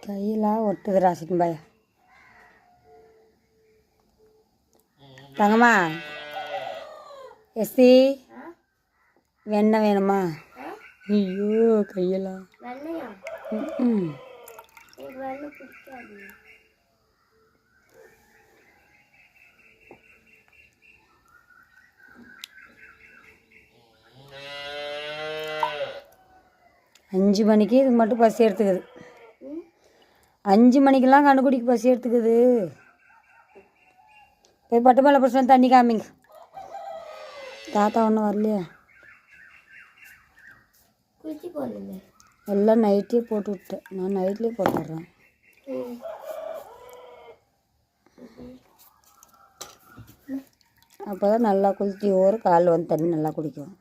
கையெல்லாம் ஒட்டுதுடா சின்பாயா. தங்கம்மா எஸ்சி வெண்ணெய் வேணுமா? ஐயோ கையெல்லாம். ம் 5 மணிக்கு இதுக்கு மட்டும் பசி எடுத்துக்குது. 5 மணிக்கெல்லாம் கண்டுபிடிக்கு பசி எடுத்துக்குது. போய் பட்டு மேலே பிரச்சனை தண்ணி காமிங்க. தாத்தா ஒன்றும் வரலையா? எல்லாம் நைட்டே போட்டு விட்டேன். நான் நைட்லேயே போட்டுடுறேன். அப்போ தான் நல்லா குளிச்சு ஒரு கால் வந்து தண்ணி நல்லா குடிக்கும்.